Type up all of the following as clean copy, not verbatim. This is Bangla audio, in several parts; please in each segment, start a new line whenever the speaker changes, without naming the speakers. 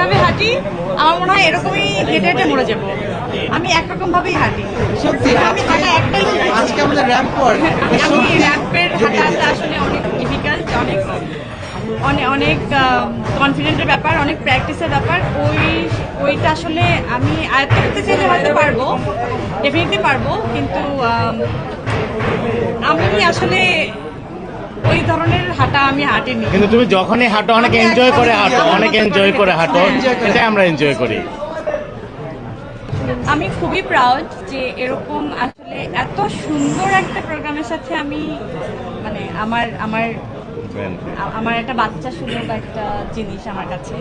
যেভাবে হাঁটি আমার মনে হয় এরকমই হেঁটে হেঁটে মরে যাবো। আমি একরকম ভাবেই হাঁটি, আমি হাঁটা একটাই।
আজকে আমাদের র্যাপ পর
আমি র্যাপের হাঁটাটা আসলে অনেক ডিফিকাল্ট, অনেক অনেক অনেক কনফিডেন্টের ব্যাপার, অনেক প্র্যাকটিসের ব্যাপার। ওইটা আসলে আমি আয়ত্ত করতে চাইলে হয়তো পারবো, ডেফিনেটলি পারবো, কিন্তু আমি আসলে ওই ধরনের হাঁটা আমি হাঁটিনি।
কিন্তু তুমি যখনই হাঁটো অনেক এনজয় করে হাঁটো, অনেক এনজয় করে হাঁটো, এটাই আমরা এনজয় করি।
আমি খুবই প্রাউড যে এরকম আসলে এত সুন্দর একটা প্রোগ্রামের সাথে আমি মানে আমার আমার আমার একটা বাচ্চা সুলভ একটা জিনিস আমার কাছে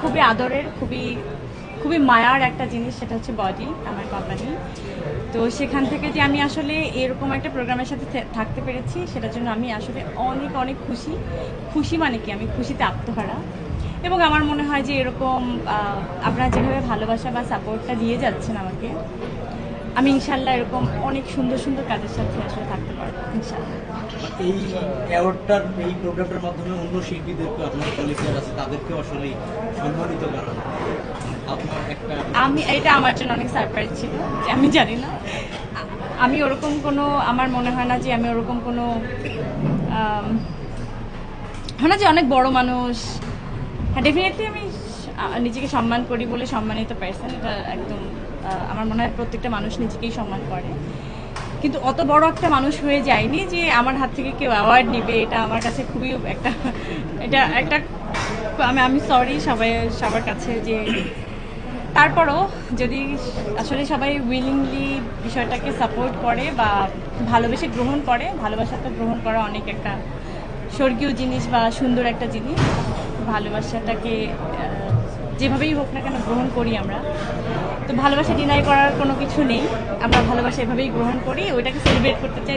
খুবই আদরের, খুবই খুবই মায়ার একটা জিনিস, সেটা হচ্ছে বডি, আমার কোম্পানি। তো সেখান থেকে যে আমি আসলে এরকম একটা প্রোগ্রামের সাথে থাকতে পেরেছি, সেটার জন্য আমি আসলে অনেক অনেক খুশি। খুশি মানে কি, আমি খুশিতে আত্মহারা। এবং আমার মনে হয় যে এরকম আপনারা যেভাবে ভালোবাসা বা সাপোর্টটা দিয়ে যাচ্ছেন আমাকে, আমি ইনশাল্লাহ এরকম অনেক সুন্দর সুন্দর কাজের সাথে আসলে থাকতে পারবো ইনশাল্লাহ।
এই অ্যাওয়ার্ডটার, এই প্রোগ্রামটার মাধ্যমে অন্য শিল্পীদেরকে, আপনার কলিগরা আছে তাদেরকে আসলে সম্মানিত করা, আপনার একটা
আমি এটা আমার জন্য অনেক সারপ্রাইজ ছিল, যে আমি জানি না, আমি ওরকম কোনো, আমার মনে হয় না যে আমি ওরকম কোনো হয় না যে অনেক বড় মানুষ। হ্যাঁ, ডেফিনেটলি আমি নিজেকে সম্মান করি বলে সম্মানিত পারসন, এটা একদম আমার মনে হয় প্রত্যেকটা মানুষ নিজেকেই সম্মান করে, কিন্তু অত বড় একটা মানুষ হয়ে যায়নি যে আমার হাত থেকে কেউ অ্যাওয়ার্ড নেবে। এটা আমার কাছে খুবই একটা, এটা একটা আমি সরি সবার কাছে, যে তারপরও যদি আসলে সবাই উইলিংলি বিষয়টাকে সাপোর্ট করে বা ভালোবেসে গ্রহণ করে, ভালোবাসাটা গ্রহণ করা অনেক একটা স্বর্গীয় জিনিস বা সুন্দর একটা জিনিস। ভালোবাসাটাকে যেভাবেই হোক না কেন গ্রহণ করি আমরা, তো ভালোবাসা ডিনাই করার কোনো কিছু নেই, আমরা ভালোবাসা এভাবেই গ্রহণ করি, ওইটাকে সেলিব্রেট করতে চাই।